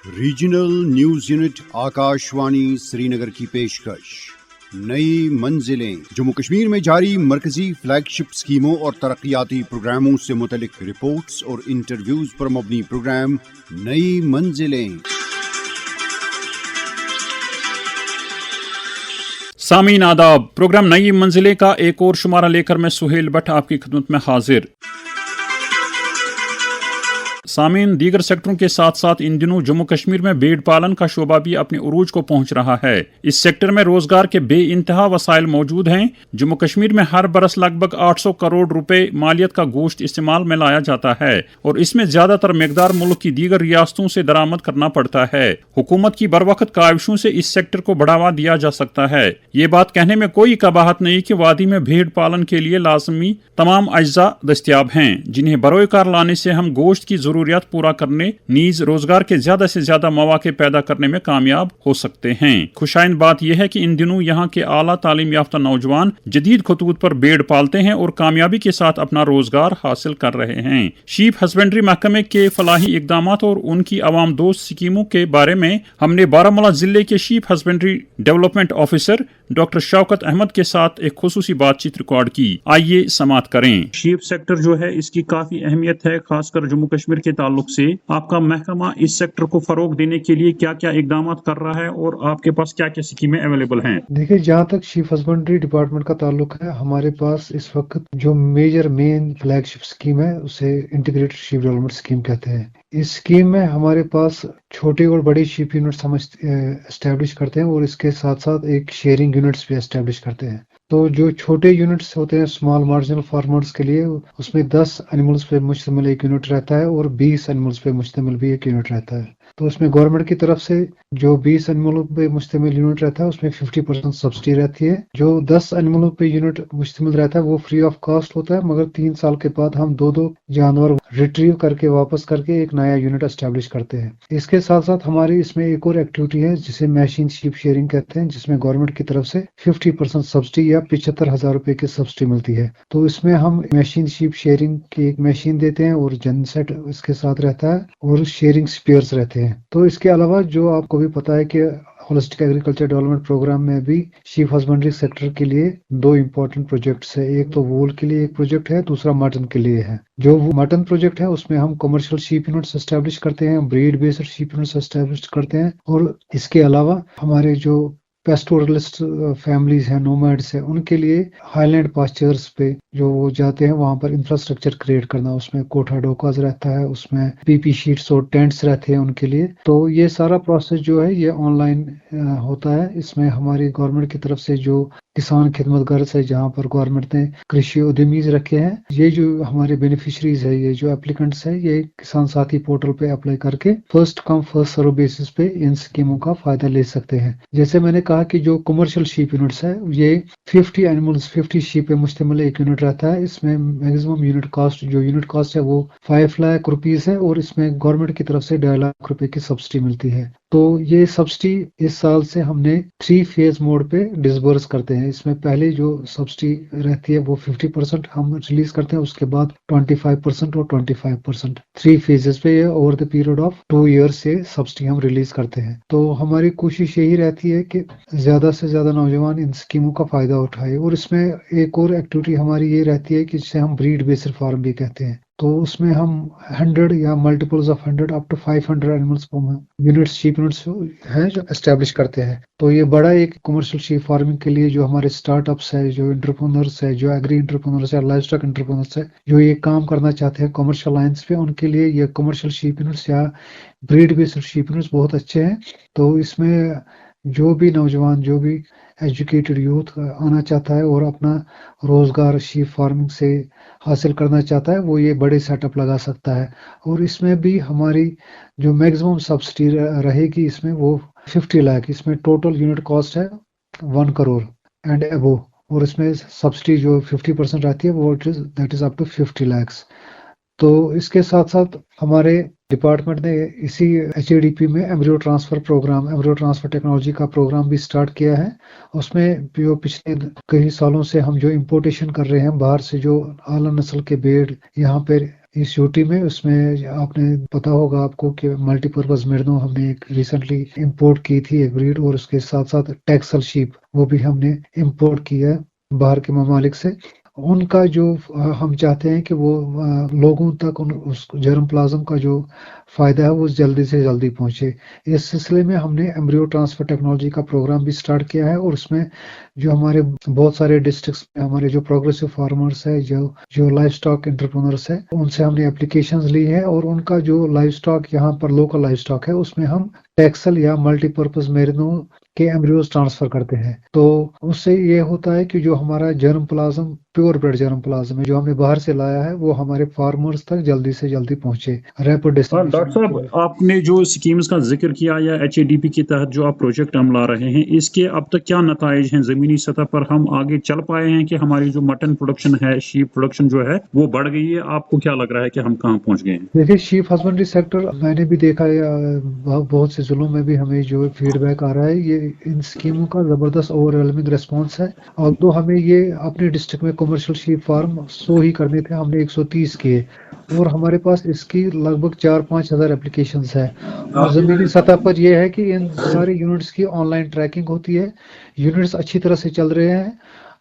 Regional news unit Akashvani سری نگر کی پیشکش نئی منزلیں جموں کشمیر میں جاری مرکزی فلیگ شپ اسکیموں اور ترقیاتی پروگراموں سے متعلق رپورٹس اور انٹرویوز پر مبنی پروگرام نئی منزلیں۔ سامعین آداب، پروگرام نئی منزلیں کا ایک اور شمارہ لے کر میں سہیل بٹ آپ کی خدمت میں حاضر۔ سامعین، دیگر سیکٹروں کے ساتھ ساتھ ان دنوں جموں کشمیر میں بھیڑ پالن کا شعبہ بھی اپنے عروج کو پہنچ رہا ہے۔ اس سیکٹر میں روزگار کے بے انتہا وسائل موجود ہیں۔ جموں کشمیر میں ہر برس لگ بھگ 800 کروڑ روپے مالیت کا گوشت استعمال میں لایا جاتا ہے اور اس میں زیادہ تر مقدار ملک کی دیگر ریاستوں سے درآمد کرنا پڑتا ہے۔ حکومت کی بروقت کاوشوں سے اس سیکٹر کو بڑھاوا دیا جا سکتا ہے۔ یہ بات کہنے میں کوئی قباحت نہیں کہ وادی میں بھیڑ پالن کے لیے لازمی تمام اجزاء دستیاب ہیں، جنہیں بروئے کار لانے سے ہم گوشت کی ضروریات پورا کرنے نیز روزگار کے زیادہ سے زیادہ مواقع پیدا کرنے میں کامیاب ہو سکتے ہیں۔ خوشائند بات یہ ہے کہ ان دنوں یہاں کے اعلیٰ تعلیم یافتہ نوجوان جدید خطوط پر بھیڑ پالتے ہیں اور کامیابی کے ساتھ اپنا روزگار حاصل کر رہے ہیں۔ شیپ ہسبینڈری محکمے کے فلاحی اقدامات اور ان کی عوام دوست اسکیموں کے بارے میں ہم نے بارہمولہ ضلع کے sheep husbandry development officer doctor Shaukat Ahmad کے ساتھ ایک خصوصی بات چیت ریکارڈ کی۔ آئیے سماعت کریں۔ شیپ سیکٹر جو ہے اس کی کافی اہمیت ہے، خاص کر جموں کشمیر کے تعلق سے۔ آپ کا محکمہ اس سیکٹر کو فروغ دینے کے لیے کیا کیا اقدامات کر رہا ہے اور آپ کے پاس کیا کیا اسکیمیں اویلیبل ہیں؟ دیکھیں، جہاں تک شیپ ہسبینڈری ڈپارٹمنٹ کا تعلق ہے، ہمارے پاس اس وقت جو مین فلیگ شپ اسکیم ہے اسے انٹیگریٹڈ شیپ ڈیولپمنٹ اسکیم کہتے ہیں۔ اس اسکیم میں ہمارے پاس چھوٹے اور بڑے شیپ یونٹس ہم اسٹیبلش کرتے ہیں اور اس کے ساتھ ساتھ ایک شیئرنگ یونٹس بھی اسٹیبلش کرتے ہیں۔ تو جو چھوٹے یونٹس ہوتے ہیں اسمال مارجنل فارمرز کے لیے، اس میں 10 اینیملز پہ مشتمل ایک یونٹ رہتا ہے اور 20 اینیملز پہ مشتمل بھی ایک یونٹ رہتا ہے۔ تو اس میں گورنمنٹ کی طرف سے جو 20 اینیملوں پہ مشتمل یونٹ رہتا ہے اس میں 50% سبسڈی رہتی ہے۔ جو 10 اینیملوں پہ یونٹ مشتمل رہتا ہے وہ فری آف کاسٹ ہوتا ہے، مگر 3 سال کے بعد ہم دو جانور ریٹریو کر کے واپس کر کے ایک نیا یونٹ اسٹیبلش کرتے ہیں۔ اس کے ساتھ ساتھ ہماری اس میں ایک اور ایکٹیویٹی ہے جسے میشین شیپ شیئرنگ کہتے ہیں، جس میں گورنمنٹ کی طرف سے 50% سبسڈی یا 75,000 روپے کی سبسڈی ملتی ہے۔ تو اس میں ہم میشین شیپ شیئرنگ کی ایک مشین دیتے ہیں اور جن سیٹ اس کے ساتھ رہتا ہے اور شیئرنگ سپیئرز رہتے ہیں۔ تو اس کے علاوہ جو آپ کو بھی پتا ہے کہ ہولسٹک ایگریکلچر ڈیولپمنٹ پروگرام میں بھی شیپ ہسبینڈری سیکٹر کے لیے 2 امپورٹنٹ پروجیکٹس ہیں۔ ایک تو وول کے لیے ایک پروجیکٹ ہے، دوسرا مٹن کے لیے ہے۔ جو مٹن پروجیکٹ ہے اس میں ہم کمرشل شیپ یونٹس اسٹیبلش کرتے ہیں، breed based shape units establish کرتے ہیں، اور اس کے علاوہ ہمارے جو پیسٹورلسٹ فیملیز ہیں، نومیڈس ہیں، ان کے لیے ہائی لینڈ پاسچرز پہ جو وہ جاتے ہیں وہاں پر انفراسٹرکچر کریٹ کرنا، اس میں کوٹھا ڈوکاز رہتا ہے، اس میں پی پی شیٹس اور ٹینٹس رہتے ہیں ان کے لیے۔ تو یہ سارا پروسیس جو ہے یہ آن لائن ہوتا ہے۔ اس میں ہماری گورنمنٹ کی طرف سے جو کسان خدمت گرز ہے، جہاں پر گورنمنٹ نے کرشی ادیمیز رکھے ہیں، یہ جو ہمارے بینیفیشریز ہے، یہ جو اپلیکنٹس ہے، یہ کسان ساتھی پورٹل پہ اپلائی کر کے first come first serve basis پہ ان اسکیموں کا فائدہ لے سکتے ہیں۔ جیسے میں نے کہا کہ جو کمرشل شیپ یونٹس ہے یہ 50 اینیملز 50 شیپ پہ مشتمل ایک یونٹ رہتا ہے۔ اس میں میکسیمم یونٹ کاسٹ ہے وہ 5 لاکھ روپیز ہے اور اس میں گورنمنٹ کی طرف سے 2.5 لاکھ روپے کی سبسڈی ملتی ہے۔ تو یہ سبسڈی اس سال سے ہم نے 3 فیز موڈ پہ ڈسبرس کرتے ہیں۔ اس میں پہلے جو سبسڈی رہتی ہے وہ 50% ہم ریلیز کرتے ہیں، اس کے بعد 25% اور 25%، 3 فیزز پہ over the period of 2 years سے سبسڈی ہم ریلیز کرتے ہیں۔ تو ہماری کوشش یہی رہتی ہے کہ زیادہ سے زیادہ نوجوان ان اسکیموں کا فائدہ اٹھائے، اور اس میں ایک اور ایکٹیویٹی ہماری یہ رہتی ہے کہ جسے ہم بریڈ بیسڈ فارم بھی کہتے ہیں۔ تو اس میں ہم 100 یا multiples of 100 up to 500 animals units shape units ہیں جو اسٹیبلش کرتے ہیں۔ تو یہ بڑا ایک کمرشل شیپ فارمنگ کے لیے جو ہمارے اسٹارٹ اپس ہے، جو انٹرپرونرس ہے، جو ایگری انٹرپرونرس ہے، لائف اسٹاک انٹرپرونرس ہے، جو یہ کام کرنا چاہتے ہیں کمرشل لائنس پہ، ان کے لیے یہ کمرشل شیپ یونٹس یا بریڈ بیسڈ شیپ یونٹس بہت اچھے ہیں۔ تو اس میں جو بھی نوجوان، جو بھی ایجوکیٹڈ یوتھ آنا چاہتا ہے اور اپنا روزگار شیپ فارمنگ سے حاصل کرنا چاہتا ہے، وہ یہ بڑے سیٹ اپ لگا سکتا ہے۔ اور اس میں بھی ہماری جو میکسیمم سبسڈی رہے گی اس میں وہ 50 لاکھ، اس میں ٹوٹل یونٹ کاسٹ ہے 1 کروڑ اینڈ ابو، اور اس میں سبسڈی جو 50% رہتی ہے وہ that is up to 50 lakh. تو اس کے ساتھ ساتھ ہمارے ڈپارٹمنٹ نے اسی ایچ اے ڈی پی میں ایمبریو ٹرانسفر ٹیکنالوجی کا پروگرام بھی سٹارٹ کیا ہے۔ اس میں جو پچھلے کئی سالوں سے ہم جو امپورٹیشن کر رہے ہیں باہر سے، جو اعلیٰ نسل کے بھیڑ یہاں پہ इस यूटी में। उसमें आपने पता होगा आपको कि मल्टीपर्पज मेरिनो हमने एक रिसेंटली इंपोर्ट की थी एक ब्रीड, और उसके साथ साथ टेक्सल शीप वो भी हमने इंपोर्ट की है बाहर के ममालिक से। उनका जो हम चाहते हैं कि वो लोगों तक उस जर्म प्लाज्म का जो फायदा है वो जल्दी से जल्दी पहुंचे। इस सिलसिले में हमने एम्ब्रियो ट्रांसफर टेक्नोलॉजी का प्रोग्राम भी स्टार्ट किया है, और उसमें जो हमारे बहुत सारे डिस्ट्रिक्ट्स में हमारे जो प्रोग्रेसिव फार्मर्स है, जो लाइफ स्टॉक एंटरप्रेन्योर्स है, उनसे हमने एप्लीकेशंस ली है, और उनका जो लाइफ स्टॉक यहाँ पर लोकल लाइफ स्टॉक है उसमें हम टेक्सल या मल्टीपर्पज मेरिनो के एम्ब्रियोज ट्रांसफर करते हैं। तो उससे ये होता है कि जो हमारा germ plasm pure bread germ plasm है जो हमने बाहर से लाया है वो हमारे फार्मर्स तक जल्दी से जल्दी पहुंचे, रैपिड डिस्ट्रीब्यूशन। डॉक्टर साहब, आपने जो स्कीम्स का जिक्र किया या HADP के तहत जो आप प्रोजेक्ट हम ला रहे हैं, इसके अब तक क्या नताइज हैं? जमीनी सतह पर हम आगे चल पाए हैं कि हमारी जो मटन प्रोडक्शन है, शीप प्रोडक्शन जो है वो बढ़ गई है? आपको क्या लग रहा है कि हम कहाँ पहुंच गए हैं? देखिए, शीप हस्बेंड्री सेक्टर मैंने भी देखा है, बहुत से जिलों में भी हमें जो फीडबैक आ रहा है, ये इन स्कीमों का जबरदस्त ओवरवेलमिंग रेस्पॉन्स है। और तो हमें ये अपने डिस्ट्रिक्ट में कमर्शियल शीप फार्म 100 ही करने थे, हमने 130 किए, और हमारे पास इसकी लगभग 4-5 हज़ार एप्लीकेशंस है। और ज़मीनी सतह पर यह है कि इन सारे यूनिट्स की ऑनलाइन ट्रैकिंग होती है, यूनिट्स अच्छी तरह से चल रहे हैं,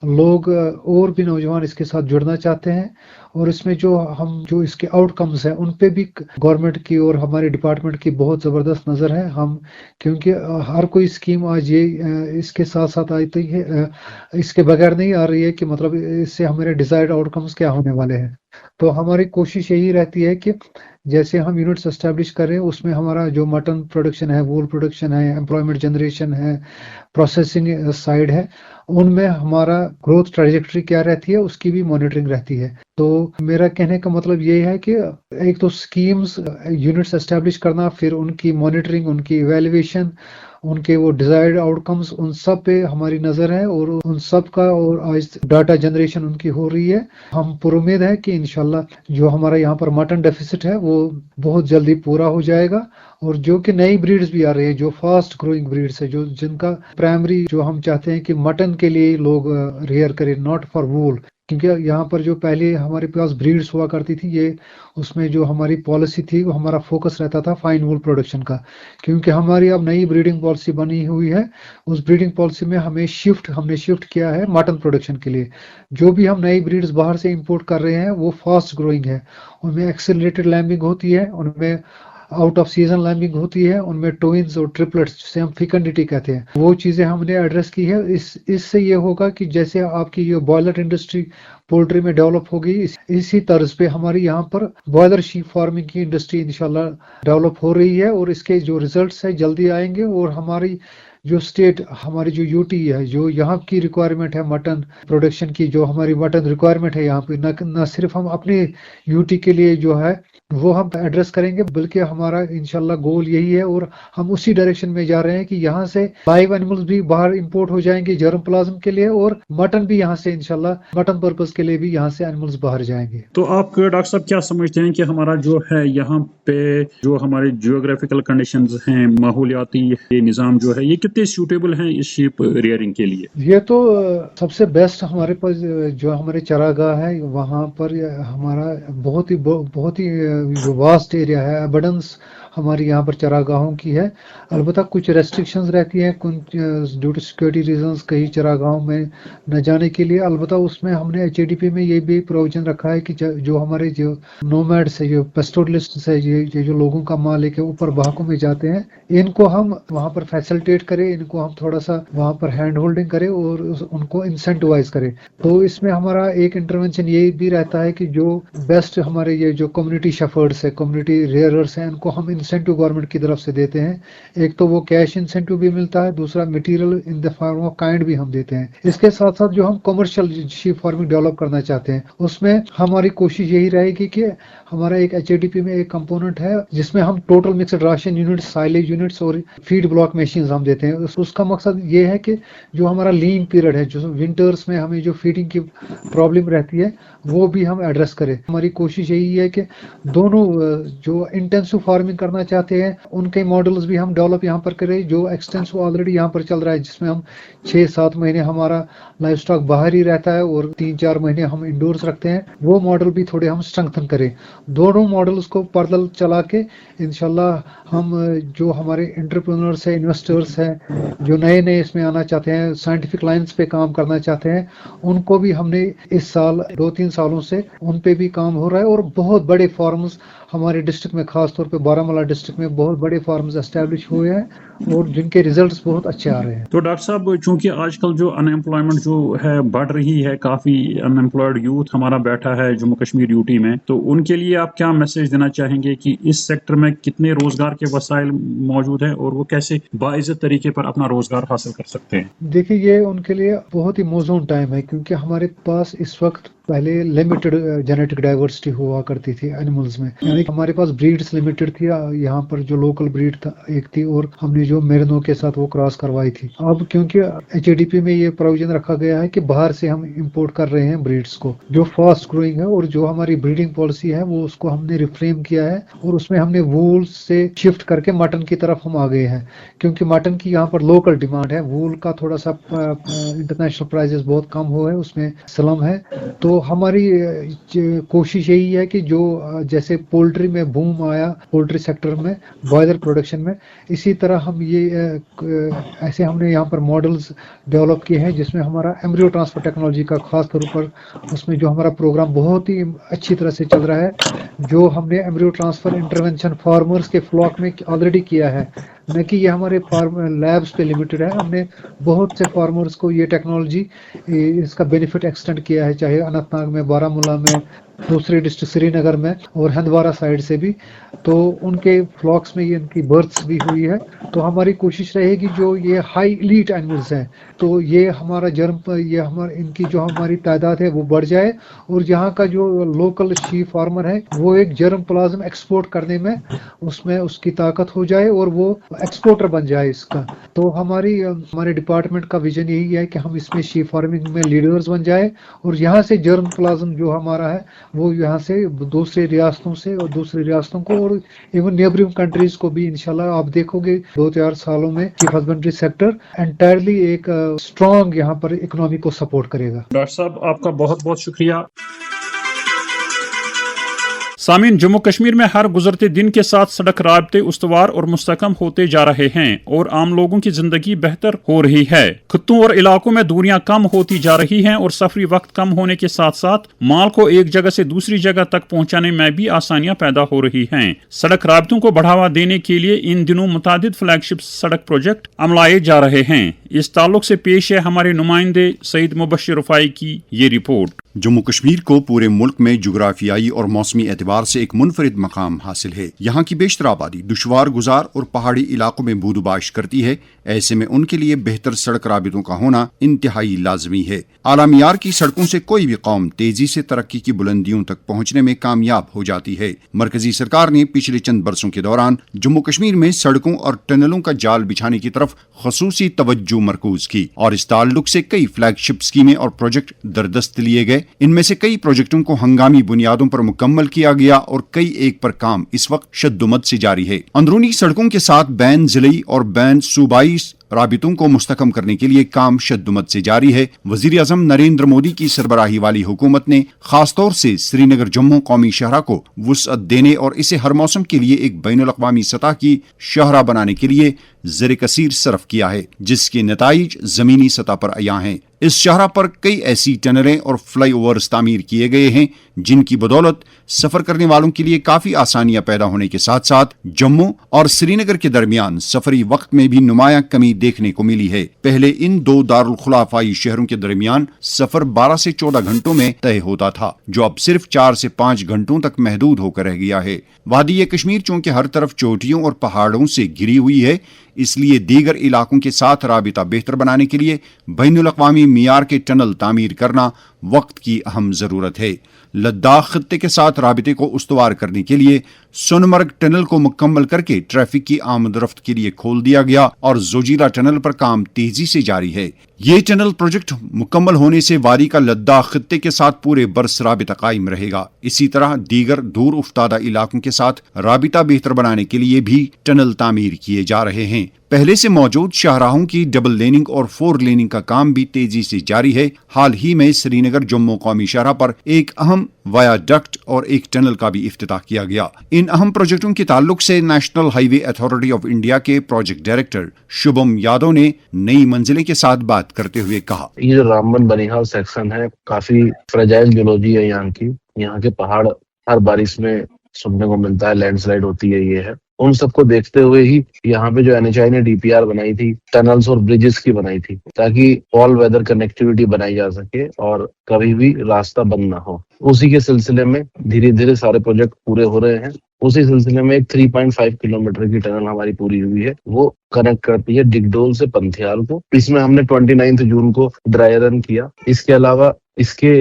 लोग और भी नौजवान इसके साथ जुड़ना चाहते हैं, और इसमें जो इसके आउटकम्स हैं उन पे भी गवर्नमेंट की और हमारे डिपार्टमेंट की बहुत ज़बरदस्त नज़र है। हम क्योंकि हर कोई स्कीम आज ये इसके साथ साथ आती है, इसके बगैर नहीं आ रही है कि मतलब इससे हमारे डिजायर्ड आउटकम्स क्या होने वाले हैं। तो हमारी कोशिश यही रहती है कि जैसे हम यूनिट्स एस्टेब्लिश कर रहे हैं उसमें हमारा जो मटन प्रोडक्शन है, वूल प्रोडक्शन है, एम्प्लॉयमेंट जनरेशन है, प्रोसेसिंग साइड है, उनमें हमारा ग्रोथ ट्रैजेक्टरी क्या रहती है उसकी भी मॉनिटरिंग रहती है। तो मेरा कहने का मतलब ये है कि एक तो स्कीम्स यूनिट्स एस्टेब्लिश करना, फिर उनकी मॉनिटरिंग, उनकी इवैल्यूएशन, उनके वो डिजायर्ड आउटकम्स, उन सब पे हमारी नज़र है, और उन सब का और आज डाटा जनरेशन उनकी हो रही है। हम पुरुमेद है कि इंशाल्लाह जो हमारा यहाँ पर मटन डेफिसिट है वो बहुत जल्दी पूरा हो जाएगा, और जो कि नई ब्रीड्स भी आ रही है जो फास्ट ग्रोइंग ब्रीड्स है, जो जिनका प्राइमरी जो हम चाहते हैं कि मटन के लिए लोग रेयर करें, नॉट फॉर वूल। क्योंकि यहाँ पर जो पहले हमारे पास ब्रीड्स हुआ करती थी, ये उसमें जो हमारी पॉलिसी थी वो हमारा फोकस रहता था फाइन वूल प्रोडक्शन का। क्योंकि हमारी अब नई ब्रीडिंग पॉलिसी बनी हुई है, उस ब्रीडिंग पॉलिसी में हमने शिफ्ट किया है मटन प्रोडक्शन के लिए। जो भी हम नई ब्रीड्स बाहर से इंपोर्ट कर रहे हैं वो फास्ट ग्रोइंग है, उनमें एक्सेलरेटेड लैम्बिंग होती है, उनमें आउट ऑफ सीजन लैम्बिंग होती है, उनमें ट्विंस और ट्रिपलेट्स जिसे हम फिकंडिटी कहते हैं, वो चीज़ें हमने एड्रेस की है। इससे ये होगा कि जैसे आपकी ये बॉयलर इंडस्ट्री पोल्ट्री में डेवलप होगी, इसी तर्ज पे हमारी यहाँ पर बॉयलर शीप फार्मिंग की इंडस्ट्री इंशाल्लाह डेवलप हो रही है, और इसके जो रिजल्ट्स है जल्दी आएंगे। और हमारी जो स्टेट, हमारी जो यूटी है, जो यहाँ की रिक्वायरमेंट है मटन प्रोडक्शन की, जो हमारी मटन रिक्वायरमेंट है यहाँ पे, न सिर्फ हम अपने यूटी के लिए जो है वो हम एड्रेस करेंगे, बल्कि हमारा इंशाल्लाह गोल यही है, और हम उसी डायरेक्शन में जा रहे हैं कि यहाँ से लाइव एनिमल्स भी बाहर इंपोर्ट हो जाएंगे जर्म प्लाज्म के लिए, और मटन भी यहाँ से इंशाल्लाह मटन पर्पस के लिए भी यहाँ से एनिमल्स बाहर जाएंगे। तो आप डॉक्टर साहब क्या समझते हैं कि हमारा जो है यहाँ पे जो हमारे जियोग्राफिकल कंडीशंस हैं, माहौलियाती ये निज़ाम जो है, ये कितने सूटेबल हैं इस शीप रेयरिंग के लिए? ये तो सबसे बेस्ट हमारे पास जो हमारे चरागाह है वहाँ पर हमारा बहुत ही जो वास्ट एरिया है, एबंडेंस हमारी यहाँ पर चरागाहों की है। अलबत्ता कुछ रेस्ट्रिक्शंस रहती हैं ड्यू टू सिक्योरिटी रीजंस कई चरागाहों में न जाने के लिए। अलबत्ता उसमें हमने HADP में ये भी प्रोविजन रखा है कि जो हमारे जो नोमैड्स है, जो पेस्टोरलिस्ट्स है, ये जो लोगों का माल लेके ऊपर बहाकों में जाते हैं, इनको हम वहाँ पर फैसिलिटेट करें, इनको हम थोड़ा सा वहाँ पर हैंड होल्डिंग करें और उनको इंसेंटिवाइज करें। तो इसमें हमारा एक इंटरवेंशन ये भी रहता है कि जो बेस्ट हमारे ये जो कम्युनिटी शेफर्ड्स है, कम्युनिटी रेयरर्स हैं, इनको हम इंसेंटिव गवर्नमेंट की तरफ से देते हैं। एक तो वो कैश इंसेंटिव भी मिलता है, दूसरा material in the form of kind भी हम देते हैं। इसके साथ साथ जो हम कमर्शियल शीप फार्मिंग डेवलप करना चाहते हैं उसमें हमारी कोशिश यही रहेगी कि हमारा एक HADP में एक कंपोनेंट है जिसमें हम total mixed ration units, silage units और फीड ब्लॉक मशीन हम देते हैं। उसका मकसद ये है कि जो हमारा लीन पीरियड है, जो विंटर्स में हमें जो फीडिंग की प्रॉब्लम रहती है वो भी हम एड्रेस करें। हमारी कोशिश यही है कि दोनों जो इंटेंसिव फार्मिंग करना चाहते हैं उनके मॉडल्स भी हम डेवलप यहाँ पर करें। जो एक्सटेंसिव ऑलरेडी यहाँ पर चल रहा है जिसमें हम 6-7 महीने हमारा लाइफ स्टॉक बाहर ही रहता है और 3-4 महीने हम इंडोर्स रखते हैं, वो मॉडल भी थोड़े हम स्ट्रेंथन करें। दोनों मॉडल्स को पैरेलल चला के इंशाल्लाह हम जो हमारे एंटरप्रेन्योर्स हैं, इन्वेस्टर्स हैं, जो नए नए इसमें आना चाहते हैं, साइंटिफिक लाइंस पे काम करना चाहते हैं, उनको भी हमने इस साल 2-3 सालों से उन पे भी काम हो रहा है। और बहुत बड़े फार्म्स हमारे डिस्ट्रिक्ट में, खास तौर पे बारामूला डिस्ट्रिक्ट में बहुत बड़े फार्म्स एस्टैब्लिश हुए हैं और जिनके रिजल्ट्स बहुत अच्छे आ रहे हैं। तो डॉक्टर साहब, चूंकि आजकल जो अनएम्प्लॉयमेंट जो है बढ़ रही है, काफी अनएम्प्लॉयड यूथ हमारा बैठा है जम्मू कश्मीर यूटी में, तो उनके लिए आप क्या मैसेज देना चाहेंगे कि इस सेक्टर में कितने रोजगार के वसाइल मौजूद हैं और वो कैसे बाइज्जत तरीके पर अपना रोजगार हासिल कर सकते हैं? देखिए, ये उनके लिए बहुत ही मौजूद टाइम है क्योंकि हमारे पास इस वक्त पहले लिमिटेड जेनेटिक डाइवर्सिटी हुआ करती थी एनिमल्स में, यानी कि हमारे पास ब्रीड्स लिमिटेड थी। यहाँ पर जो लोकल ब्रीड था एक थी और हमने जो मेरिनो के साथ वो क्रॉस करवाई थी। अब क्योंकि HADP में ये प्रोविजन रखा गया है कि बाहर से हम इंपोर्ट कर रहे हैं ब्रीड्स को जो फास्ट ग्रोइंग है, और जो हमारी ब्रीडिंग पॉलिसी है वो उसको हमने रिफ्रेम किया है और उसमें हमने वूल से शिफ्ट करके मटन की तरफ हम आ गए हैं क्योंकि मटन की यहाँ पर लोकल डिमांड है। वूल का थोड़ा सा इंटरनेशनल प्राइसेस बहुत कम हुए, उसमें स्लम है। तो हमारी कोशिश यही है कि जो जैसे पोल्ट्री में बूम आया पोल्ट्री सेक्टर में, बॉयलर प्रोडक्शन में, इसी तरह हम ये ऐसे हमने यहाँ पर मॉडल्स डेवलप किए हैं जिसमें हमारा एम्ब्रियो ट्रांसफर टेक्नोलॉजी का खास तौर पर उसमें जो हमारा प्रोग्राम बहुत ही अच्छी तरह से चल रहा है। जो हमने एम्ब्रियो ट्रांसफर इंटरवेंशन फार्मर्स के फ्लॉक में ऑलरेडी किया है, न कि ये हमारे फार्म लैब्स पे लिमिटेड है। हमने बहुत से फार्मर्स को ये टेक्नोलॉजी इसका बेनिफिट एक्सटेंड किया है, चाहे अनंतनाग में, बारामूला में, दूसरे डिस्ट्रिक्ट श्रीनगर में और हंदवारा साइड से भी। तो उनके फ्लॉक्स में ये इनकी बर्थ्स भी हुई है। तो हमारी कोशिश रहेगी जो ये हाई एलीट एनिमल्स हैं तो ये हमारा ये हमारे इनकी जो हमारी तादाद है वो बढ़ जाए और यहाँ का जो लोकल शीप फार्मर है वो एक जर्म प्लाज्म एक्सपोर्ट करने में उसमें उसकी ताकत हो जाए और वो एक्सपोर्टर बन जाए इसका। तो हमारे डिपार्टमेंट का विजन यही है कि हम इसमें शीप फार्मिंग में लीडर्स बन जाए और यहाँ से जर्म प्लाज्म जो हमारा है वो यहाँ से दूसरे रियासतों से और दूसरी रियासतों को और इवन नेबरिंग कंट्रीज को भी इंशाल्लाह आप देखोगे 2-4 सालों में शीप हस्बेंड्री सेक्टर एंटायरली एक स्ट्रॉन्ग यहाँ पर इकोनॉमी को सपोर्ट करेगा। डॉक्टर साहब, आपका बहुत बहुत शुक्रिया। सामीन, जम्मू कश्मीर में हर गुजरते दिन के साथ सड़क राब्ते उस्तवार और मुस्तकम होते जा रहे हैं और आम लोगों की जिंदगी बेहतर हो रही है। खित्तों और इलाकों में दूरियां कम होती जा रही हैं और सफरी वक्त कम होने के साथ साथ माल को एक जगह से दूसरी जगह तक पहुंचाने में भी आसानियां पैदा हो रही हैं। सड़क राब्तों को बढ़ावा देने के लिए इन दिनों मुतादिद फ्लैगशिप सड़क प्रोजेक्ट अमलाए जा रहे हैं। इस ताल्लुक से पेश है हमारे नुमाइंदे सईद मुबश्शिर रुफाई की ये रिपोर्ट। जम्मू कश्मीर को पूरे मुल्क में जुग्राफियाई और मौसमी एतबार से एक मुनफरिद मकाम हासिल है। यहाँ की बेशतर आबादी दुश्वार गुजार और पहाड़ी इलाकों में बूदोबाश करती है। ऐसे में उनके लिए बेहतर सड़क राबितों का होना इंतहाई लाजमी है। आला मियार की सड़कों से कोई भी कौम तेजी से तरक्की की बुलंदियों तक पहुँचने में कामयाब हो जाती है। मरकजी सरकार ने पिछले चंद बरसों के दौरान जम्मू कश्मीर में सड़कों और टनलों का जाल बिछाने की तरफ खसूसी तवज्जो मरकूज की और इस ताल्लुक से कई फ्लैगशिप स्कीमें और प्रोजेक्ट दरदस्त लिए गए। इनमें से कई प्रोजेक्टों को हंगामी बुनियादों पर मुकम्मल किया गया और कई एक पर काम इस वक्त शद्दुमत से जारी है। अंदरूनी सड़कों के साथ बैन जिले और बैन सूबाई राबितों को मुस्तकम करने के लिए काम शद्दुमत से जारी है। वजीर आज़म नरेंद्र मोदी की सरबराही वाली हुकूमत ने खासतौर से श्रीनगर जम्मू कौमी शहरा को वुसअत देने और इसे हर मौसम के लिए एक बैनुल-अक़वामी सतह की शहरा बनाने के लिए ज़र कसीर सरफ किया है, जिसके नताइज जमीनी सतह पर अयां हैं। इस शहरा पर कई ऐसी टनलें और फ्लाई ओवर्स तामीर किए गए हैं जिनकी बदौलत सफर करने वालों के लिए काफी आसानियां पैदा होने के साथ साथ जम्मू और श्रीनगर के दरमियान सफरी वक्त में भी नुमायां कमी देखने को मिली है। पहले इन दो दारुल खुलाफाई शहरों के दरमियान सफर 12 से 14 घंटों में तय होता था, जो अब सिर्फ 4 से 5 घंटों तक महदूद होकर रह गया है। वादी कश्मीर चूंकि हर तरफ चोटियों और पहाड़ों से घिरी हुई है, इसलिए दीगर इलाकों के साथ राबिता बेहतर बनाने के लिए बैनुल-अक़वामी मियार के टनल तामीर करना वक्त की अहम जरूरत है। लद्दाख खत्ते के साथ राबिते को उस्तवार करने के लिए सोनमर्ग टनल को मुकम्मल करके ट्रैफिक की आमद रफ्त के लिए खोल दिया गया और जोजिला टनल पर काम तेजी से जारी है। ये टनल प्रोजेक्ट मुकम्मल होने से वादी का लद्दाख खत्ते के साथ पूरे बरस राबिता कायम रहेगा। इसी तरह दीगर दूर उफ्तादा इलाकों के साथ राबिता बेहतर बनाने के लिए भी टनल तामीर किए जा रहे हैं। पहले से मौजूद शाहराहों की डबल लेनिंग और 4 लेनिंग का काम भी तेजी से जारी है। हाल ही में श्रीनगर जम्मू कौमी शाहराह पर एक अहम वायाडक्ट और एक टनल का भी इफ्तिताह किया गया। इन अहम प्रोजेक्टों के ताल्लुक से national highway authority of India के प्रोजेक्ट डायरेक्टर शुभम यादव ने नई मंजिलें के साथ बात करते हुए कहा, ये जो रामबन बनिहाल सेक्शन है, काफी फ्रेजाइल जियोलॉजी है यहाँ की। यहाँ के पहाड़ हर बारिश में सुनने को मिलता है, लैंडस्लाइड होती है। ये है उन सबको देखते हुए ही यहाँ पे जो NHAI ने DPR बनाई थी, टनल्स और ब्रिजेस की बनाई थी, ताकि ऑल वेदर कनेक्टिविटी बनाई जा सके और कभी भी रास्ता बंद ना हो। उसी के सिलसिले में धीरे धीरे सारे प्रोजेक्ट पूरे हो रहे हैं। उसी सिलसिले में एक 3.5 किलोमीटर की टनल हमारी पूरी हुई है, वो कनेक्ट करती है डिगडोल से पंथियाल को। इसमें हमने 29 जून को ड्राई रन किया। इसके अलावा इसके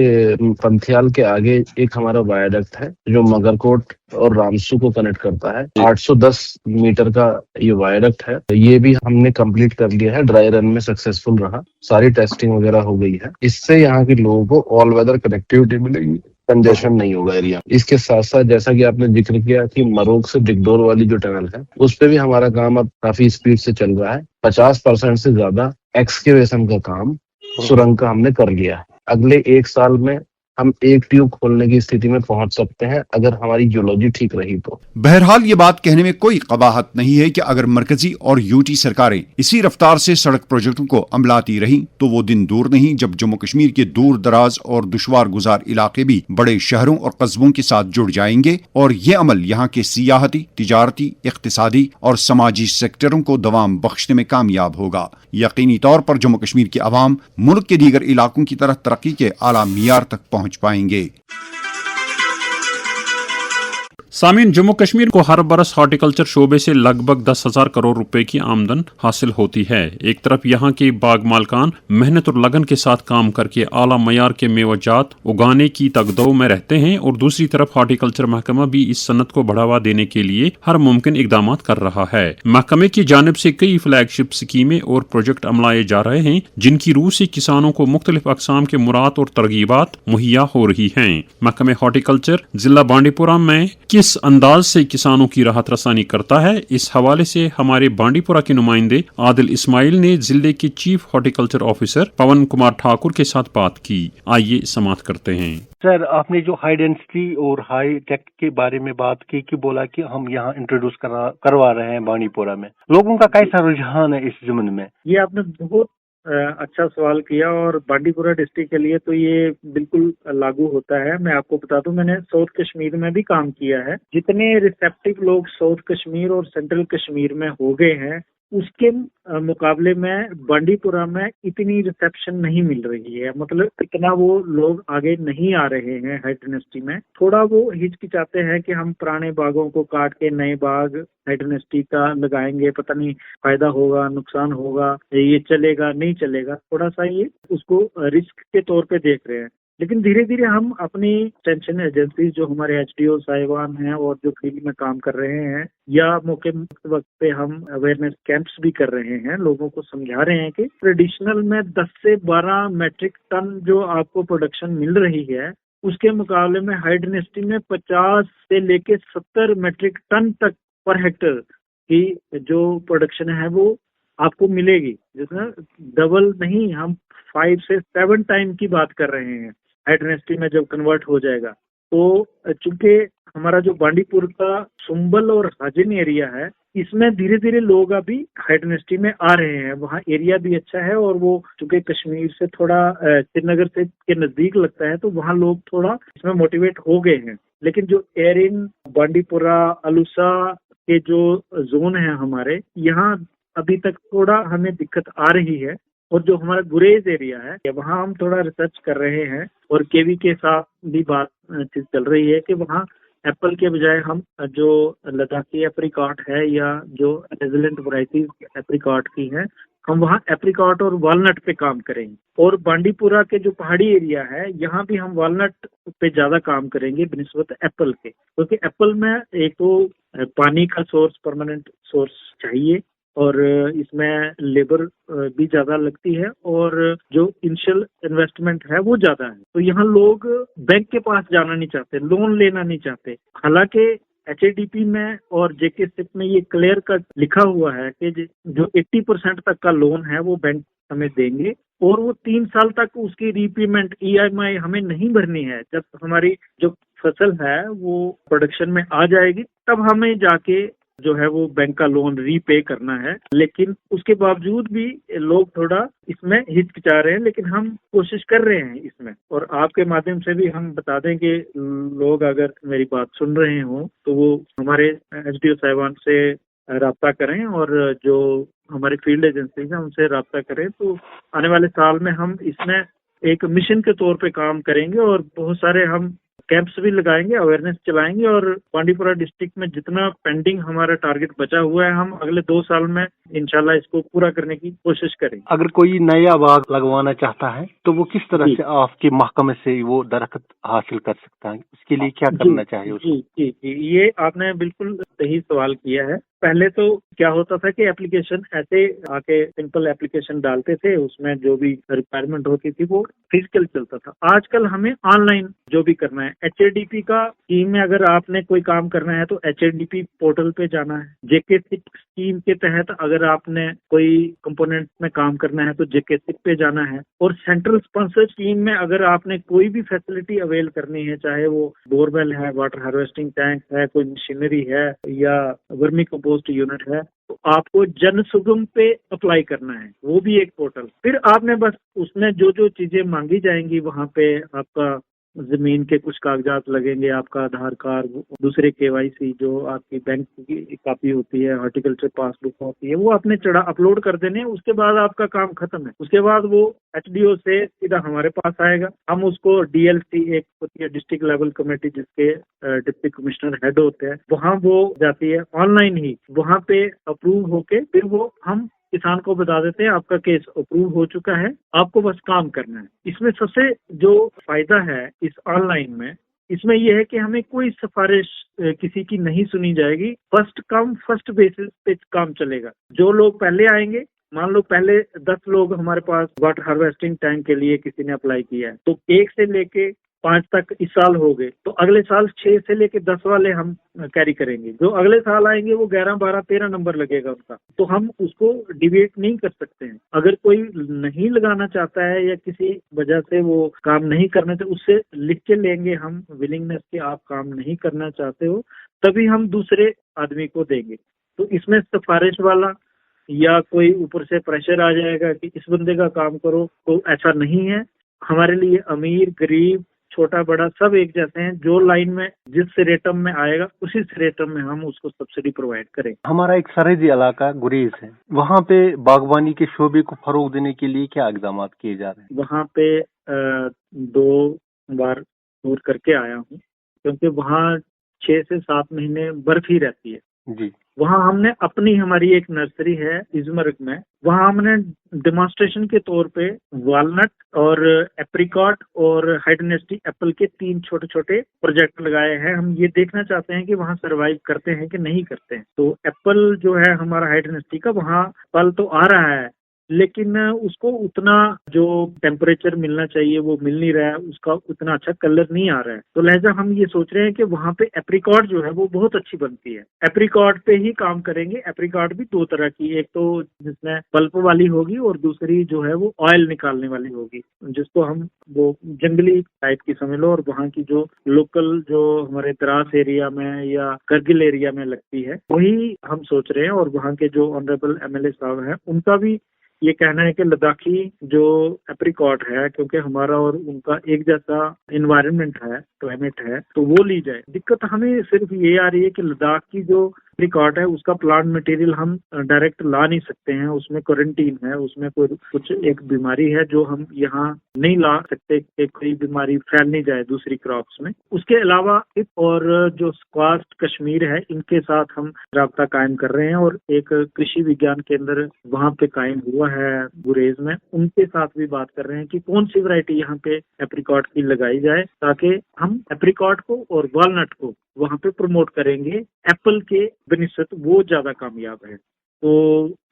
पंथियाल के आगे एक हमारा वायाडक्ट है जो मगरकोट और रामसू को कनेक्ट करता है। 810 मीटर का ये वायाडक्ट है, ये भी हमने कंप्लीट कर लिया है। ड्राई रन में सक्सेसफुल रहा, सारी टेस्टिंग वगैरह हो गई है। इससे यहाँ के लोगों को ऑल वेदर कनेक्टिविटी मिलेगी, कंजेशन नहीं होगा एरिया। इसके साथ साथ जैसा कि आपने जिक्र किया कि मरोग से डिगडोर वाली जो टनल है, उस पे भी हमारा काम अब काफी स्पीड से चल रहा है। 50% से ज्यादा एक्सकेवेशन का काम सुरंग का हमने कर लिया है। अगले 1 साल में हम एक ट्यूब खोलने की स्थिति में पहुंच सकते हैं अगर हमारी जियोलॉजी ठीक रही तो। बहरहाल ये बात कहने में कोई कबाहत नहीं है कि अगर मरकजी और यूटी सरकारें इसी रफ्तार से सड़क प्रोजेक्टों को अमलाती रहीं तो वो दिन दूर नहीं जब जम्मू कश्मीर के दूर दराज और दुश्वार गुजार इलाके भी बड़े शहरों और कस्बों के साथ जुड़ जाएंगे और ये अमल यहाँ के सियाहती, तिजारती, इक्तिसादी और समाजी सेक्टरों को दवाम बख्शने में कामयाब होगा। यकीनी तौर पर जम्मू कश्मीर के अवाम मुल्क के दीगर इलाकों की तरह तरक्की के आला मियार तक पहुँच पाएंगे। सामीन, जम्मू कश्मीर को हर बरस हॉर्टिकल्चर शोबे से लगभग 10,000 करोड़ रुपए की आमदन हासिल होती है। एक तरफ यहाँ के बाग मालकान मेहनत और लगन के साथ काम करके आला मयार के मेवजात उगाने की तगदो में रहते हैं और दूसरी तरफ हॉर्टिकल्चर महकमा भी इस सनत को बढ़ावा देने के लिए हर मुमकिन इकदाम कर रहा है। महकमे की जानिब से कई फ्लैगशिप स्कीमें और प्रोजेक्ट अमलाए जा रहे हैं जिनकी रूह से किसानों को मुख्तलिफ अकसाम के मुराद और तरगीबात मुहैया हो रही हैं। महकमे हॉर्टिकल्चर जिला बांडीपुरा में किस अंदाज से किसानों की राहत रसानी करता है, इस हवाले से हमारे बांडीपुरा के नुमाइंदे आदिल इस्माइल ने जिले के चीफ हॉर्टिकल्चर ऑफिसर पवन कुमार ठाकुर के साथ बात की। आइए समाप्त करते हैं। सर, आपने जो हाई डेंसिटी और हाई टेक के बारे में बात की कि बोला कि हम यहाँ इंट्रोड्यूस करवा रहे हैं बांडीपुरा में, लोगों का कैसा रुझान है इस जुम्मन में? ये आपने बहुत अच्छा सवाल किया और बांडीपुरा डिस्ट्रिक्ट के लिए तो ये बिल्कुल लागू होता है। मैं आपको बता दूं, मैंने साउथ कश्मीर में भी काम किया है। जितने रिसेप्टिव लोग साउथ कश्मीर और सेंट्रल कश्मीर में हो गए हैं उसके मुकाबले में बांडीपुरा में इतनी रिसेप्शन नहीं मिल रही है। मतलब इतना वो लोग आगे नहीं आ रहे हैं हाई डायनेस्टी में। थोड़ा वो हिचकिचाते हैं कि हम पुराने बागों को काट के नए बाग हाई डायनेस्टी का लगाएंगे, पता नहीं फायदा होगा नुकसान होगा, ये चलेगा नहीं चलेगा। थोड़ा सा ये उसको रिस्क के तौर पे देख रहे हैं। लेकिन धीरे धीरे हम अपनी एक्सटेंशन एजेंसी जो हमारे HDO साहिबान हैं और जो फील्ड में काम कर रहे हैं या मौके वक्त पे हम अवेयरनेस कैंप्स भी कर रहे हैं, लोगों को समझा रहे हैं कि ट्रेडिशनल में 10 से 12 मेट्रिक टन जो आपको प्रोडक्शन मिल रही है उसके मुकाबले में हाई डायनेस्टी में 50 से लेके 70 मेट्रिक टन तक पर हेक्टर की जो प्रोडक्शन है वो आपको मिलेगी, जिसमें डबल नहीं, हम 5 से 7 टाइम की बात कर रहे हैं हाई डायनेस्टी में जब कन्वर्ट हो जाएगा। तो चूंकि हमारा जो बांडीपुर का सुंबल और हाजिन एरिया है इसमें धीरे धीरे लोग अभी हाई डायनेस्टी में आ रहे हैं। वहाँ एरिया भी अच्छा है और वो चूंकि कश्मीर से थोड़ा श्रीनगर से के नजदीक लगता है तो वहाँ लोग थोड़ा इसमें मोटिवेट हो गए हैं। लेकिन जो एरिन, बांडीपुरा, अलूसा के जो जोन है हमारे यहाँ अभी तक थोड़ा हमें दिक्कत आ रही है। और जो हमारा गुरेज एरिया है वहाँ हम थोड़ा रिसर्च कर रहे हैं और केवी के साथ भी बात चल रही है कि वहाँ एप्पल के बजाय हम जो लद्दाखी एप्रिकॉट है या जो रेजिलेंट वैरायटीज एप्रिकॉट की हैं हम वहाँ एप्रिकॉट और वालनट पे काम करेंगे। और बांडीपुरा के जो पहाड़ी एरिया है यहाँ भी हम वालनट पे ज्यादा काम करेंगे बनिस्बत एप्पल के, क्योंकि एप्पल में एक तो पानी का सोर्स, परमानेंट सोर्स चाहिए اور اس میں لیبر بھی زیادہ لگتی ہے اور جو انیشل انویسٹمنٹ ہے وہ زیادہ ہے. تو یہاں لوگ بینک کے پاس جانا نہیں چاہتے, لون لینا نہیں چاہتے. حالانکہ HADP میں اور JK SIP میں یہ کلیئر کٹ لکھا ہوا ہے کہ جو 80% تک کا لون ہے وہ بینک ہمیں دیں گے اور وہ 3 سال تک اس کی ری پیمنٹ EMI ہمیں نہیں بھرنی ہے. جب ہماری جو فصل ہے وہ پروڈکشن میں آ جائے گی تب ہمیں جا کے جو ہے وہ بینک کا لون ری پے کرنا ہے. لیکن اس کے باوجود بھی لوگ تھوڑا اس میں ہچکچا رہے ہیں, لیکن ہم کوشش کر رہے ہیں اس میں. اور آپ کے مادھیم سے بھی ہم بتا دیں کہ لوگ اگر میری بات سن رہے ہوں تو وہ ہمارے SDO صاحبان سے رابطہ کریں اور جو ہماری فیلڈ ایجنسیز ہیں ان سے رابطہ کریں. تو آنے والے سال میں ہم اس میں ایک مشن کے طور پہ کام کریں گے اور بہت سارے ہم کیمپس بھی لگائیں گے, اویئرنیس چلائیں گے. اور بانڈی پورہ ڈسٹرکٹ میں جتنا پینڈنگ ہمارا ٹارگٹ بچا ہوا ہے ہم اگلے 2 سال میں انشاءاللہ اس کو پورا کرنے کی کوشش کریں گے. اگر کوئی نیا باغ لگوانا چاہتا ہے تو وہ کس طرح سے آپ کے محکمے سے وہ درخت حاصل کر سکتا ہے, اس کے لیے کیا کرنا چاہیے اس کو؟ جی یہ آپ نے بالکل صحیح سوال کیا ہے. پہلے تو کیا ہوتا تھا کہ اپلیکیشن ایسے آ کے سمپل اپلیکیشن ڈالتے تھے, اس میں جو بھی ریکوائرمنٹ ہوتی تھی وہ فزیکل چلتا تھا. آج کل ہمیں آن لائن جو بھی کرنا ہے, HADP کا اسکیم میں اگر آپ نے کوئی کام کرنا ہے تو HADP پورٹل پہ جانا ہے. JK SIP اسکیم کے تحت اگر آپ نے کوئی کمپوننٹ میں کام کرنا ہے تو JK SIP پہ جانا ہے. اور سینٹرل اسپانسر اسکیم میں اگر آپ نے کوئی بھی فیسلٹی اویل کرنی ہے, چاہے وہ بورویل ہے, واٹر ہارویسٹنگ ٹینک ہے, کوئی مشینری ہے یا ورمی کمپوسٹ یونٹ ہے, تو آپ کو جن سگم پہ اپلائی کرنا ہے. وہ بھی ایک پورٹل. پھر آپ نے بس اس میں جو چیزیں مانگی جائیں گی وہاں پہ آپ کا زمین کے کچھ کاغذات لگیں گے, آپ کا آدھار کارڈ, دوسرے KYC جو آپ کی بینک کی کاپی ہوتی ہے, ہارٹیکلچر پاس بک ہوتی ہے, وہ آپ نے اپلوڈ کر دینے. اس کے بعد آپ کا کام ختم ہے. اس کے بعد وہ HDO سے سیدھا ہمارے پاس آئے گا. ہم اس کو DLC ایک ہوتی ہے ڈسٹرکٹ لیول کمیٹی جس کے ڈپٹی کمشنر ہیڈ ہوتے ہیں, وہاں وہ جاتی ہے آن لائن ہی, وہاں پہ اپروو ہو کے پھر وہ ہم کسان کو بتا دیتے ہیں آپ کا کیس اپروو ہو چکا ہے, آپ کو بس کام کرنا ہے. اس میں سب سے جو فائدہ ہے اس آن لائن میں, اس میں یہ ہے کہ ہمیں کوئی سفارش کسی کی نہیں سنی جائے گی. فرسٹ کم فرسٹ بیسس پہ کام چلے گا. جو لوگ پہلے آئیں گے, مان لو پہلے 10 لوگ ہمارے پاس واٹر ہارویسٹنگ ٹینک کے لیے کسی نے اپلائی کیا ہے, تو 1 سے لے کے 5 تک اس سال ہو گئے, تو اگلے سال 6 سے لے کے 10 والے ہم کیری کریں گے. جو اگلے سال آئیں گے وہ 11 12 13 نمبر لگے گا ان کا, تو ہم اس کو ڈیویٹ نہیں کر سکتے ہیں. اگر کوئی نہیں لگانا چاہتا ہے یا کسی وجہ سے وہ کام نہیں کرنا چاہتے, اس سے لکھ کے لیں گے ہم ولنگنس کہ آپ کام نہیں کرنا چاہتے ہو, تبھی ہم دوسرے آدمی کو دیں گے. تو اس میں سفارش والا یا کوئی اوپر سے پریشر آ جائے گا کہ اس بندے کا کام کرو, تو ایسا نہیں ہے. ہمارے لیے امیر گریب چھوٹا بڑا سب ایک جیسے ہیں. جو لائن میں جس سریٹم میں آئے گا اسی سریٹم میں ہم اس کو سبسڈی پرووائڈ کریں. ہمارا ایک سرحدی علاقہ گریز ہے, وہاں پہ باغبانی کے شعبے کو فروغ دینے کے لیے کیا اقدامات کیے جا رہے ہیں؟ وہاں پہ 2 بار ٹور کر کے آیا ہوں, کیونکہ وہاں 6 سے 7 مہینے برف ہی رہتی ہے. جی, وہاں ہم نے ہماری ایک نرسری ہے ازمرگ میں, وہاں ہم نے ڈیمانسٹریشن کے طور پہ والنٹ اور ایپریکاٹ اور ہائی ڈائنیسٹی ایپل کے 3 چھوٹے چھوٹے پروجیکٹ لگائے ہیں. ہم یہ دیکھنا چاہتے ہیں کہ وہاں سروائیو کرتے ہیں کہ نہیں کرتے ہیں. تو ایپل جو ہے ہمارا ہائی ڈائنیسٹی کا, وہاں پھل تو آ رہا ہے لیکن اس کو اتنا جو ٹیمپریچر ملنا چاہیے وہ مل نہیں رہا ہے, اس کا اتنا اچھا کلر نہیں آ رہا ہے. تو لہذا ہم یہ سوچ رہے ہیں کہ وہاں پہ ایپریکاٹ جو ہے وہ بہت اچھی بنتی ہے. ایپریکاٹ پہ ہی کام کریں گے. ایپریکاٹ بھی 2 طرح کی, ایک تو جس میں پلپ والی ہوگی اور دوسری جو ہے وہ آئل نکالنے والی ہوگی, جس کو ہم وہ جنگلی ٹائپ کی سمجھ لو, اور وہاں کی جو لوکل جو ہمارے دراز ایریا میں یا کرگل ایریا میں لگتی ہے وہی ہم سوچ رہے ہیں. اور وہاں کے جو آنریبل MLA صاحب ہیں ان کا بھی یہ کہنا ہے کہ لداخی جو ایپریکاٹ ہے, کیونکہ ہمارا اور ان کا ایک جیسا انوائرمنٹ ہے, کلائمیٹ ہے, تو وہ لی جائے. دقت ہمیں صرف یہ آ رہی ہے کہ لداخ کی جو ایپریکاٹ ہے اس کا پلانٹ مٹیریل ہم ڈائریکٹ لا نہیں سکتے ہیں. اس میں کوارنٹین ہے, اس میں کوئی کچھ ایک بیماری ہے جو ہم یہاں نہیں لا سکتے کہ کوئی بیماری پھیل نہیں جائے دوسری کراپس میں. اس کے علاوہ اور جو سکواسٹ کشمیر ہے ان کے ساتھ ہم رابطہ قائم کر رہے ہیں, اور ایک کرشی وگیان کیندر وہاں پہ قائم ہوا ہے گریز میں, ان کے ساتھ بھی بات کر رہے ہیں کہ کون سی ورائٹی یہاں پہ ایپریکاٹ کی لگائی جائے تاکہ ہم ایپریکاٹ کو اور والنٹ کو وہاں پہ پروموٹ کریں گے. ایپل کے بنسبت وہ زیادہ کامیاب ہے. تو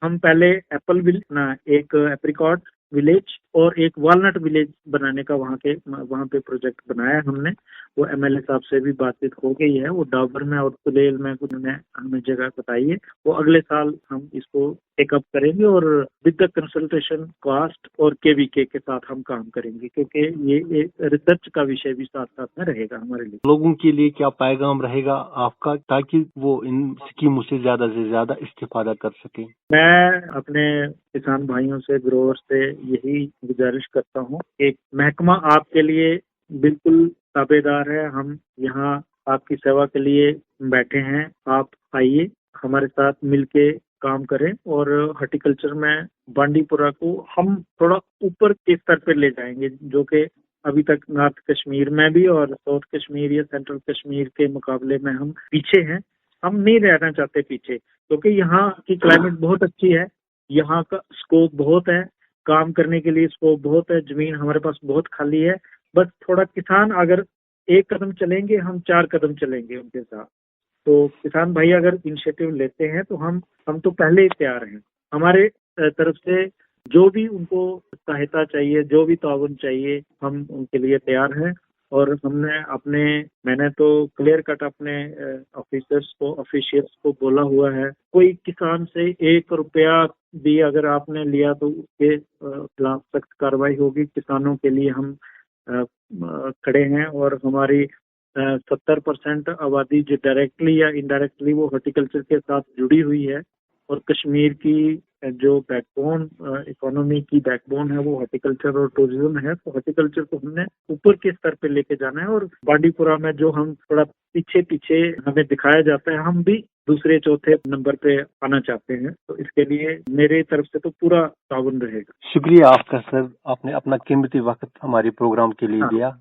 ہم پہلے ایک ایپریکاٹ ولیج اور ایک والنٹ ولیج بنانے کا وہاں پہ پروجیکٹ بنایا ہم نے. وہ ایم ایل اے صاحب سے بھی بات چیت ہو گئی ہے. وہ ڈابر میں اور کلیل میں انہوں نے ہمیں جگہ بتائی ہے. وہ اگلے سال ہم اس کو ٹیک اپ کریں گے اور ود دا کنسلٹیشن کاسٹ اور KVK کے ساتھ ہم کام کریں گے, کیونکہ یہ ایک ریسرچ کا وشے بھی ساتھ ساتھ میں رہے گا ہمارے لیے. لوگوں کے لیے کیا پیغام رہے گا آپ کا تاکہ وہ ان اسکیموں سے زیادہ استفادہ کر سکیں؟ میں اپنے کسان بھائیوں سے, گروور سے یہی گزارش کرتا ہوں کہ محکمہ آپ کے لیے بالکل تابع دار ہے. ہم یہاں آپ کی سیوا کے لیے بیٹھے ہیں. آپ آئیے, ہمارے ساتھ مل کے کام کریں اور ہارٹیکلچر میں بانڈی پورہ کو ہم تھوڑا اوپر کے سطح پہ لے جائیں گے, جو کہ ابھی تک نارتھ کشمیر میں بھی اور ساؤتھ کشمیر یا سینٹرل کشمیر کے مقابلے میں ہم پیچھے ہیں. ہم نہیں رہنا چاہتے پیچھے, کیونکہ یہاں کی کلائمیٹ بہت اچھی ہے, یہاں کا اسکوپ بہت ہے, کام کرنے کے لیے اسکوپ بہت ہے, زمین ہمارے پاس بہت خالی ہے. بس تھوڑا کسان اگر ایک قدم چلیں گے, ہم 4 قدم چلیں گے ان کے ساتھ. تو کسان بھائی اگر انیشیٹو لیتے ہیں تو ہم تو پہلے ہی تیار ہیں. ہمارے طرف سے جو بھی ان کو سہایتا چاہیے, جو بھی تعاون چاہیے, ہم ان کے لیے تیار ہیں. اور میں نے تو کلیئر کٹ اپنے آفیشیلس کو بولا ہوا ہے, کوئی کسان سے 1 روپیہ بھی اگر آپ نے لیا تو اس کے خلاف سخت کارروائی ہوگی. کسانوں کے لیے ہم کھڑے ہیں اور ہماری 70% آبادی جو ڈائریکٹلی یا انڈائریکٹلی وہ ہارٹیکلچر کے ساتھ جڑی ہوئی ہے, اور کشمیر کی جو بیک بون اکانومی کی بیک بون ہے وہ ہارٹیکلچر اور ٹورزم ہے. تو ہارٹیکلچر کو ہم نے اوپر کے سطر پہ لے کے جانا ہے. اور بانڈی پورہ میں جو ہم تھوڑا پیچھے ہمیں دکھایا جاتا ہے, ہم بھی دوسرے چوتھے نمبر پہ آنا چاہتے ہیں. تو اس کے لیے میرے طرف سے تو پورا تعاون رہے گا. شکریہ آپ کا سر, آپ نے اپنا قیمتی وقت ہمارے پروگرام کے لیے دیا.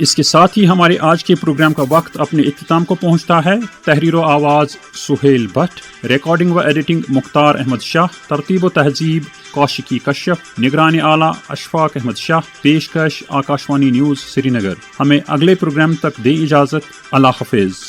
اس کے ساتھ ہی ہمارے آج کے پروگرام کا وقت اپنے اختتام کو پہنچتا ہے. تحریر و آواز سہیل بٹ، ریکارڈنگ و ایڈیٹنگ مختار احمد شاہ، ترتیب و تہذیب کاشکی کشف، نگرانی اعلیٰ اشفاق احمد شاہ، پیشکش آکاشوانی نیوز سری نگر. ہمیں اگلے پروگرام تک دیں اجازت. اللہ حافظ.